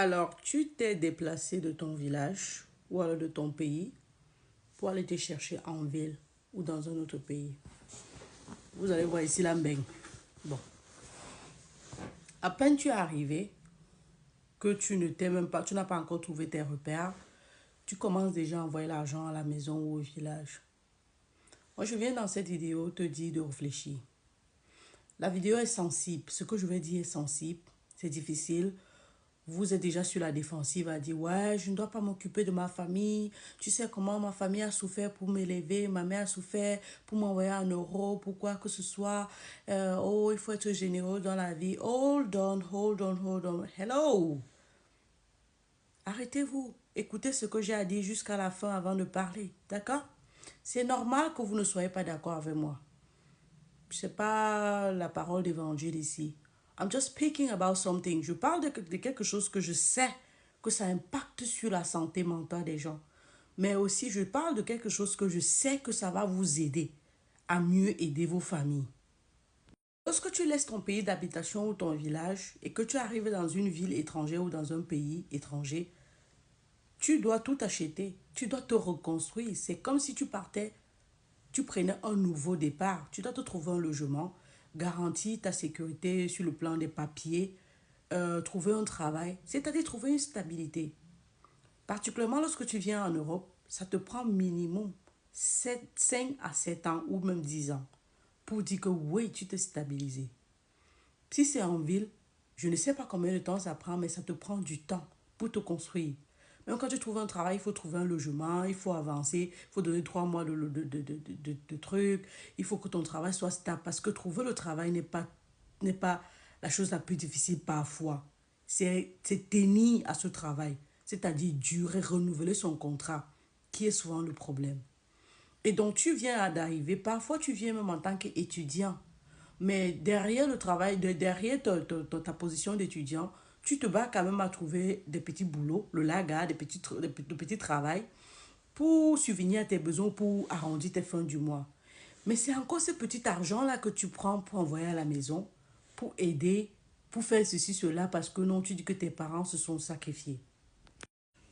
Alors, tu t'es déplacé de ton village ou alors de ton pays pour aller te chercher en ville ou dans un autre pays. Vous allez voir ici la baigne. Bon, à peine tu es arrivé, que tu ne t'es même pas, tu n'as pas encore trouvé tes repères, tu commences déjà à envoyer l'argent à la maison ou au village. Moi, je viens dans cette vidéo te dire de réfléchir. La vidéo est sensible. Ce que je vais dire est sensible. C'est difficile. Vous êtes déjà sur la défensive à dire, ouais, je ne dois pas m'occuper de ma famille. Tu sais comment ma famille a souffert pour m'élever. Ma mère a souffert pour m'envoyer en Europe, pour quoi que ce soit. Oh, il faut être généreux dans la vie. Hold on, hold on, hold on. Hello. Arrêtez-vous. Écoutez ce que j'ai à dire jusqu'à la fin avant de parler. D'accord? C'est normal que vous ne soyez pas d'accord avec moi. Ce n'est pas la parole d'évangile ici. I'm just speaking about something. Je parle de quelque chose que je sais que ça impacte sur la santé mentale des gens. Mais aussi, je parle de quelque chose que je sais que ça va vous aider à mieux aider vos familles. Lorsque tu laisses ton pays d'habitation ou ton village et que tu arrives dans une ville étrangère ou dans un pays étranger, tu dois tout acheter. Tu dois te reconstruire. C'est comme si tu partais, tu prenais un nouveau départ. Tu dois te trouver un logement, garantir ta sécurité sur le plan des papiers, trouver un travail, c'est-à-dire trouver une stabilité. Particulièrement lorsque tu viens en Europe, ça te prend minimum 5 à 7 ans ou même 10 ans pour dire que oui, tu t'es stabilisé. Si c'est en ville, je ne sais pas combien de temps ça prend, mais ça te prend du temps pour te construire. Même quand tu trouves un travail, il faut trouver un logement, il faut avancer, il faut donner 3 mois de trucs, il faut que ton travail soit stable parce que trouver le travail n'est pas la chose la plus difficile parfois. C'est tenir à ce travail, c'est-à-dire durer, renouveler son contrat, qui est souvent le problème. Et donc, tu viens d'arriver, parfois tu viens même en tant qu'étudiant. Mais derrière le travail, derrière ta position d'étudiant, tu te bats quand même à trouver des petits boulots, le laga, de petits travails pour subvenir à tes besoins, pour arrondir tes fins du mois. Mais c'est encore ce petit argent-là que tu prends pour envoyer à la maison, pour aider, pour faire ceci, cela, parce que non, tu dis que tes parents se sont sacrifiés.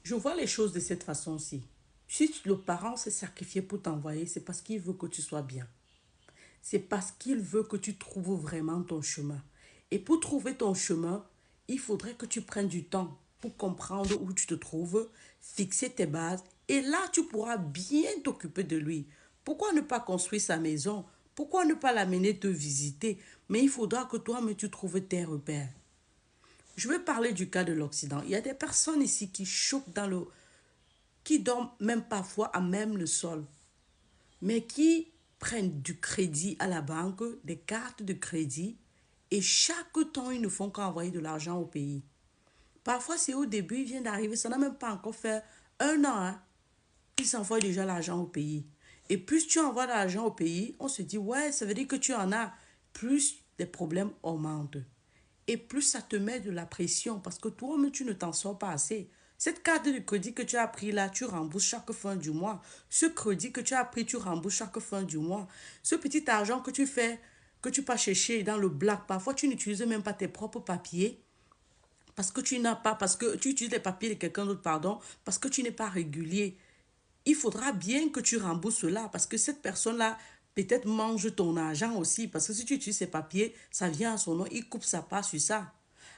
Je vois les choses de cette façon-ci. Si le parent s'est sacrifié pour t'envoyer, c'est parce qu'il veut que tu sois bien. C'est parce qu'il veut que tu trouves vraiment ton chemin. Et pour trouver ton chemin, il faudrait que tu prennes du temps pour comprendre où tu te trouves, fixer tes bases. Et là, tu pourras bien t'occuper de lui. Pourquoi ne pas construire sa maison? Pourquoi ne pas l'amener te visiter? Mais il faudra que toi-même tu trouves tes repères. Je vais parler du cas de l'Occident. Il y a des personnes ici qui choquent qui dorment même parfois à même le sol, mais qui prennent du crédit à la banque, des cartes de crédit, et chaque temps, ils ne font qu'envoyer de l'argent au pays. Parfois, c'est au début, ils viennent d'arriver, ça n'a même pas encore fait 1 an, hein, ils envoient déjà l'argent au pays. Et plus tu envoies l'argent au pays, on se dit, ouais, ça veut dire que tu en as, plus les problèmes augmentent. Et plus ça te met de la pression parce que toi-même, tu ne t'en sors pas assez. Cette carte de crédit que tu as pris là, tu rembourses chaque fin du mois. Ce crédit que tu as pris, tu rembourses chaque fin du mois. Ce petit argent que tu fais, que tu peux chercher dans le black, parfois tu n'utilises même pas tes propres papiers parce que tu n'as pas, parce que tu utilises les papiers de quelqu'un d'autre, pardon, parce que tu n'es pas régulier. Il faudra bien que tu rembourses cela parce que cette personne-là peut-être mange ton argent aussi parce que si tu utilises ses papiers, ça vient à son nom, il coupe sa part sur ça.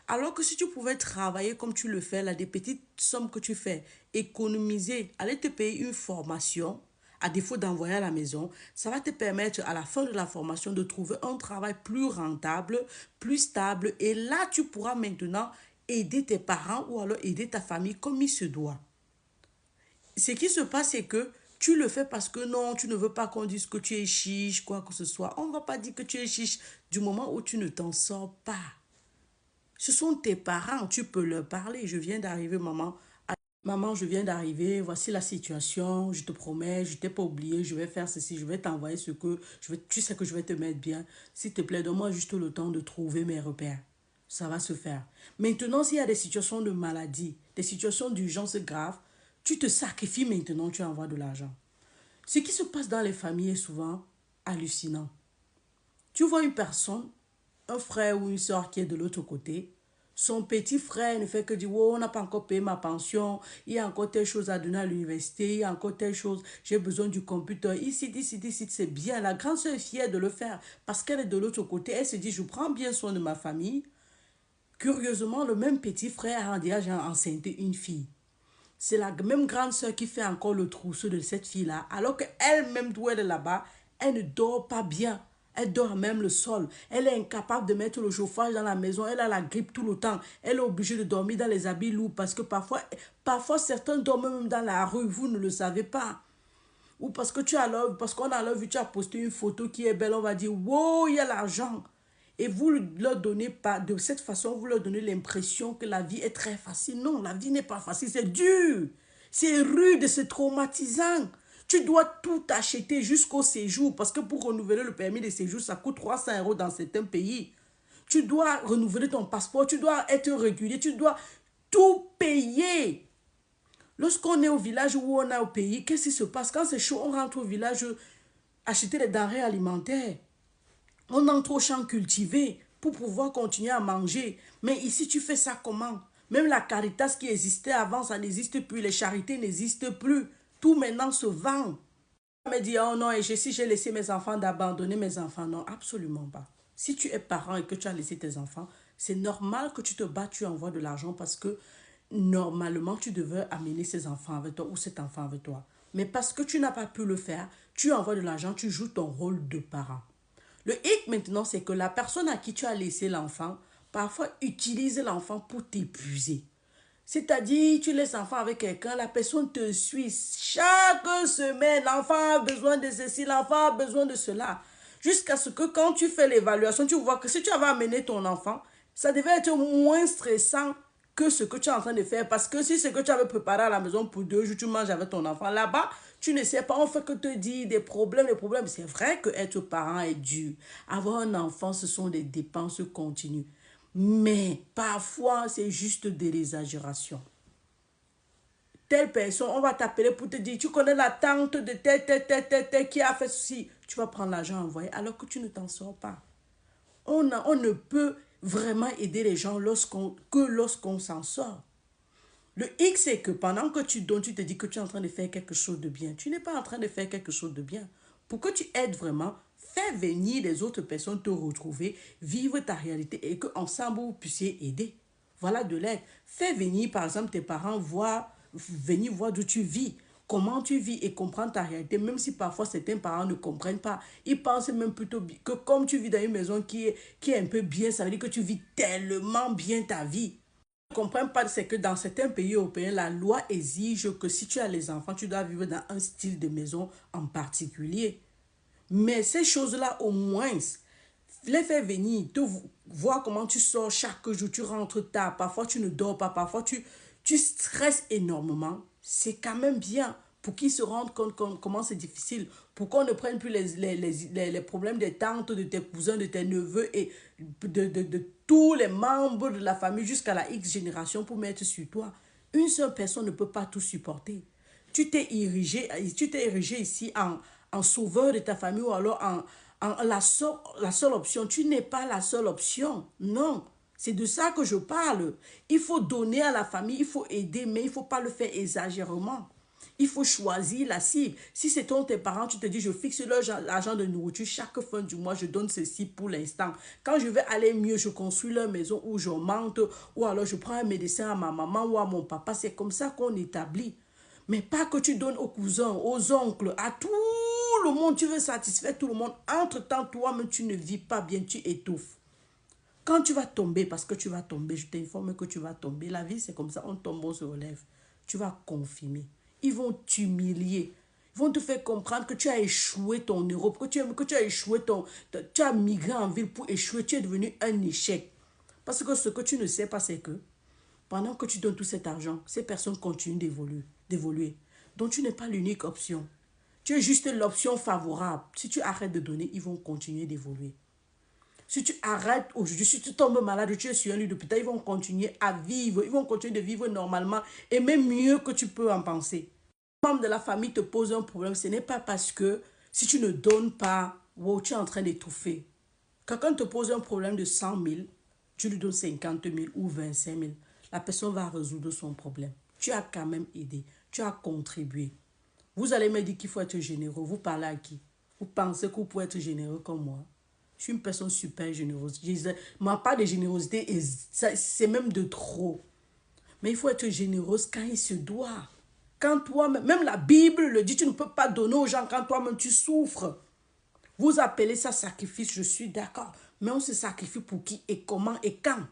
Alors que si tu pouvais travailler comme tu le fais là, des petites sommes que tu fais, économiser, aller te payer une formation, à défaut d'envoyer à la maison, ça va te permettre à la fin de la formation de trouver un travail plus rentable, plus stable et là tu pourras maintenant aider tes parents ou alors aider ta famille comme il se doit. Ce qui se passe, c'est que tu le fais parce que non, tu ne veux pas qu'on dise que tu es chiche, quoi que ce soit. On ne va pas dire que tu es chiche du moment où tu ne t'en sors pas. Ce sont tes parents, tu peux leur parler. Je viens d'arriver, maman. Maman, je viens d'arriver, voici la situation, je te promets, je t'ai pas oublié, je vais faire ceci, je vais t'envoyer ce que, tu sais que je vais te mettre bien. S'il te plaît, donne-moi juste le temps de trouver mes repères. Ça va se faire. Maintenant, s'il y a des situations de maladie, des situations d'urgence grave, tu te sacrifies maintenant, tu envoies de l'argent. Ce qui se passe dans les familles est souvent hallucinant. Tu vois une personne, un frère ou une soeur qui est de l'autre côté, Son petit frère ne fait que dire, oh, on n'a pas encore payé ma pension, il y a encore telle chose à donner à l'université, il y a encore telle chose, j'ai besoin du computer, ici, c'est bien. La grande soeur est fière de le faire parce qu'elle est de l'autre côté. Elle se dit, je prends bien soin de ma famille. Curieusement, le même petit frère a déjà enceinté une fille. C'est la même grande soeur qui fait encore le trousseau de cette fille-là, alors qu'elle-même, d'où elle est là-bas, elle ne dort pas bien. Elle dort même le sol. Elle est incapable de mettre le chauffage dans la maison. Elle a la grippe tout le temps. Elle est obligée de dormir dans les habits lourds parce que parfois certains dorment même dans la rue. Vous ne le savez pas. Ou parce que parce qu'on a vu, tu as posté une photo qui est belle, on va dire, wow, il y a l'argent. Et vous leur donnez pas, de cette façon, vous leur donnez l'impression que la vie est très facile. Non, la vie n'est pas facile, c'est dur. C'est rude, c'est traumatisant. Tu dois tout acheter jusqu'au séjour parce que pour renouveler le permis de séjour, ça coûte 300 € dans certains pays. Tu dois renouveler ton passeport, tu dois être régulier, tu dois tout payer. Lorsqu'on est au village ou on est au pays, qu'est-ce qui se passe? Quand c'est chaud, on rentre au village acheter des denrées alimentaires. On entre au champ cultivé pour pouvoir continuer à manger. Mais ici, tu fais ça comment? Même la Caritas qui existait avant, ça n'existe plus. Les charités n'existent plus. Tout maintenant se vend. On me dit, oh non, et si j'ai laissé mes enfants d'abandonner mes enfants. Non, absolument pas. Si tu es parent et que tu as laissé tes enfants, c'est normal que tu te bats, tu envoies de l'argent parce que normalement, tu devais amener ces enfants avec toi ou cet enfant avec toi. Mais parce que tu n'as pas pu le faire, tu envoies de l'argent, tu joues ton rôle de parent. Le hic maintenant, c'est que la personne à qui tu as laissé l'enfant, parfois utilise l'enfant pour t'épuiser. C'est-à-dire, tu laisses l'enfant avec quelqu'un, la personne te suit chaque semaine. L'enfant a besoin de ceci, l'enfant a besoin de cela. Jusqu'à ce que quand tu fais l'évaluation, tu vois que si tu avais amené ton enfant, ça devait être moins stressant que ce que tu es en train de faire. Parce que si ce que tu avais préparé à la maison pour 2 jours, tu manges avec ton enfant là-bas, tu ne sais pas, on fait que te dire des problèmes, des problèmes. C'est vrai que être parent est dur. Avoir un enfant, ce sont des dépenses continues. Mais parfois, c'est juste de l'exagération. Telle personne, on va t'appeler pour te dire, tu connais la tante de tel qui a fait ceci. Tu vas prendre l'argent envoyé alors que tu ne t'en sors pas. On ne peut vraiment aider les gens lorsqu'on s'en sort. Le X, c'est que pendant que tu donnes, tu te dis que tu es en train de faire quelque chose de bien. Tu n'es pas en train de faire quelque chose de bien. Pour que tu aides vraiment, fais venir les autres personnes te retrouver, vivre ta réalité et qu'ensemble vous puissiez aider. Voilà de l'aide. Fais venir, par exemple, tes parents venir voir d'où tu vis, comment tu vis et comprendre ta réalité, même si parfois certains parents ne comprennent pas. Ils pensent même plutôt que comme tu vis dans une maison qui est un peu bien, ça veut dire que tu vis tellement bien ta vie. Ne comprennent pas, c'est que dans certains pays européens, la loi exige que si tu as les enfants, tu dois vivre dans un style de maison en particulier. Mais ces choses-là, au moins, les faire venir, te voir comment tu sors chaque jour, tu rentres tard, parfois tu ne dors pas, parfois tu stresses énormément, c'est quand même bien pour qu'ils se rendent compte comment c'est difficile, pour qu'on ne prenne plus les problèmes des tantes, de tes cousins, de tes neveux et de tous les membres de la famille jusqu'à la X génération pour mettre sur toi. Une seule personne ne peut pas tout supporter. Tu t'es érigé ici en sauveur de ta famille ou alors la seule option. Tu n'es pas la seule option. Non. C'est de ça que je parle. Il faut donner à la famille, il faut aider, mais il ne faut pas le faire exagérément. Il faut choisir la cible. Si c'est tes parents, tu te dis, je fixe l'argent de nourriture chaque fin du mois, je donne ceci pour l'instant. Quand je vais aller mieux, je construis leur maison ou j'augmente, ou alors je prends un médecin à ma maman ou à mon papa. C'est comme ça qu'on établit. Mais pas que tu donnes aux cousins, aux oncles, à tout le monde. Tu veux satisfaire tout le monde. Entre-temps, toi-même, tu ne vis pas bien, tu étouffes. Quand tu vas tomber, parce que tu vas tomber, je t'informe que tu vas tomber. La vie, c'est comme ça, on tombe, on se relève. Tu vas confirmer. Ils vont t'humilier. Ils vont te faire comprendre que tu as échoué ton Europe, que tu as échoué tu as migré en ville pour échouer. Tu es devenu un échec. Parce que ce que tu ne sais pas, c'est que pendant que tu donnes tout cet argent, ces personnes continuent d'évoluer. Donc, tu n'es pas l'unique option. Tu es juste l'option favorable. Si tu arrêtes de donner, ils vont continuer d'évoluer. Si tu arrêtes aujourd'hui, si tu tombes malade, tu es sur un lit d'hôpital, ils vont continuer à vivre. Ils vont continuer de vivre normalement et même mieux que tu peux en penser. Un membre de la famille te pose un problème, ce n'est pas parce que si tu ne donnes pas, wow, tu es en train d'étouffer. Quelqu'un te pose un problème de 100 000, tu lui donnes 50 000 ou 25 000, la personne va résoudre son problème. Tu as quand même aidé, tu as contribué. Vous allez me dire qu'il faut être généreux. Vous parlez à qui? Vous pensez que vous pouvez être généreux comme moi? Je suis une personne super généreuse. Ma part de générosité, c'est même de trop. Mais il faut être généreuse quand il se doit. Quand toi-même, même la Bible le dit, tu ne peux pas donner aux gens quand toi-même tu souffres. Vous appelez ça sacrifice, je suis d'accord. Mais on se sacrifie pour qui et comment et quand?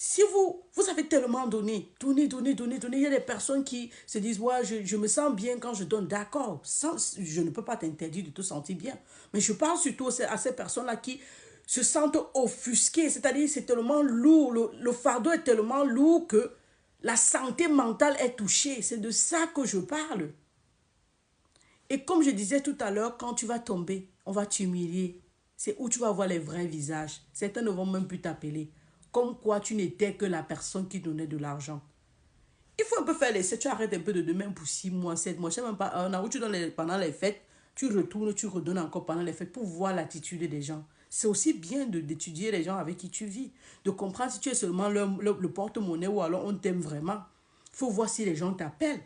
Si vous avez tellement donné, donné. Il y a des personnes qui se disent, ouais, je me sens bien quand je donne. D'accord, je ne peux pas t'interdire de te sentir bien. Mais je parle surtout à ces personnes-là qui se sentent offusquées. C'est-à-dire, c'est tellement lourd, le fardeau est tellement lourd que la santé mentale est touchée. C'est de ça que je parle. Et comme je disais tout à l'heure, quand tu vas tomber, on va t'humilier. C'est où tu vas voir les vrais visages. Certains ne vont même plus t'appeler. Comme quoi tu n'étais que la personne qui donnait de l'argent. Il faut un peu faire l'essai. Tu arrêtes un peu de demain pour 6 mois, 7 mois. Je ne sais même pas, un an où tu donnes pendant les fêtes, tu retournes, tu redonnes encore pendant les fêtes pour voir l'attitude des gens. C'est aussi bien d'étudier les gens avec qui tu vis. De comprendre si tu es seulement le porte-monnaie ou alors on t'aime vraiment. Il faut voir si les gens t'appellent.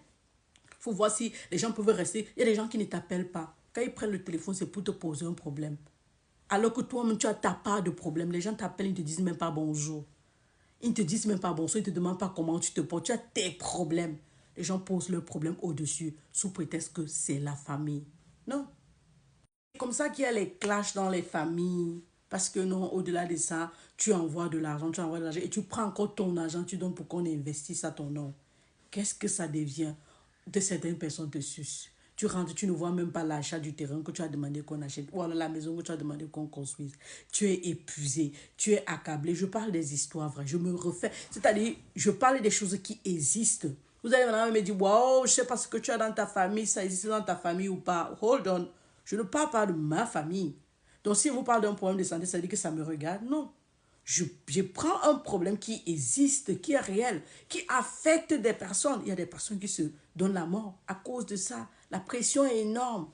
Il faut voir si les gens peuvent rester. Il y a des gens qui ne t'appellent pas. Quand ils prennent le téléphone, c'est pour te poser un problème. Alors que toi-même, tu as ta part de problème. Les gens t'appellent, ils ne te disent même pas bonjour. Ils ne te disent même pas bonjour, ils ne te demandent pas comment tu te portes. Tu as tes problèmes. Les gens posent leurs problèmes au-dessus, sous prétexte que c'est la famille. Non. C'est comme ça qu'il y a les clashs dans les familles. Parce que non, au-delà de ça, tu envoies de l'argent, et tu prends encore ton argent, tu donnes pour qu'on investisse à ton nom. Qu'est-ce que ça devient? De certaines personnes te sucent. Tu rentres, tu ne vois même pas l'achat du terrain que tu as demandé qu'on achète ou alors la maison que tu as demandé qu'on construise. Tu es épuisé, tu es accablé. Je parle des histoires vraies, je me refais. C'est-à-dire, je parle des choses qui existent. Vous allez maintenant me dire, wow, je ne sais pas ce que tu as dans ta famille, ça existe dans ta famille ou pas. Hold on, je ne parle pas de ma famille. Donc, si vous parlez d'un problème de santé, ça veut dire que ça me regarde? Non. Je prends un problème qui existe, qui est réel, qui affecte des personnes. Il y a des personnes qui se donnent la mort à cause de ça. La pression est énorme.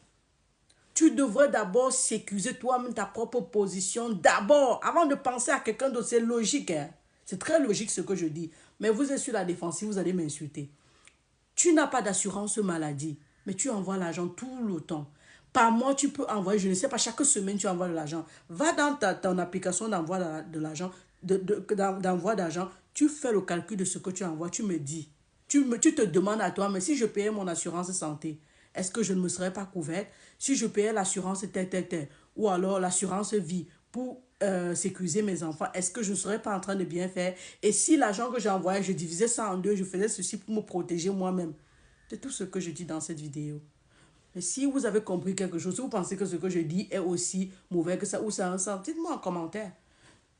Tu devrais d'abord sécuriser toi-même ta propre position. D'abord, avant de penser à quelqu'un d'autre, c'est logique. Hein? C'est très logique ce que je dis. Mais vous êtes sur la défensive, vous allez m'insulter. Tu n'as pas d'assurance maladie, mais tu envoies l'argent tout le temps. Par mois, tu peux envoyer, je ne sais pas, chaque semaine, tu envoies de l'argent. Va dans ton application d'envoi de l'argent, d'envoi d'argent. Tu fais le calcul de ce que tu envoies. Tu me dis, tu te demandes à toi, mais si je payais mon assurance santé, est-ce que je ne me serais pas couverte? Si je payais l'assurance tel, ou alors l'assurance vie pour sécuriser mes enfants, est-ce que je ne serais pas en train de bien faire? Et si l'argent que j'ai envoyé, je divisais ça en deux, je faisais ceci pour me protéger moi-même. C'est tout ce que je dis dans cette vidéo. Mais si vous avez compris quelque chose, si vous pensez que ce que je dis est aussi mauvais que ça, ou ça ensemble, dites-moi en commentaire.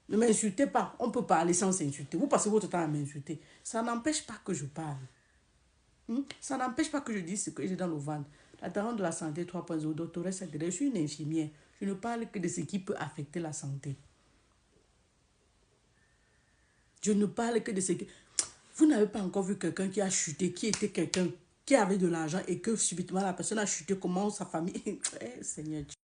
Ne m'insultez pas. On peut parler sans s'insulter. Vous passez votre temps à m'insulter. Ça n'empêche pas que je parle. Ça n'empêche pas que je dise ce que j'ai dans le ventre. La daronne de la santé 3.0, doctoresse Adèle, je suis une infirmière. Je ne parle que de ce qui peut affecter la santé. Je ne parle que de ce qui... Vous n'avez pas encore vu quelqu'un qui a chuté, qui était quelqu'un qui avait de l'argent et que subitement la personne a chuté, comment sa famille... Seigneur Dieu.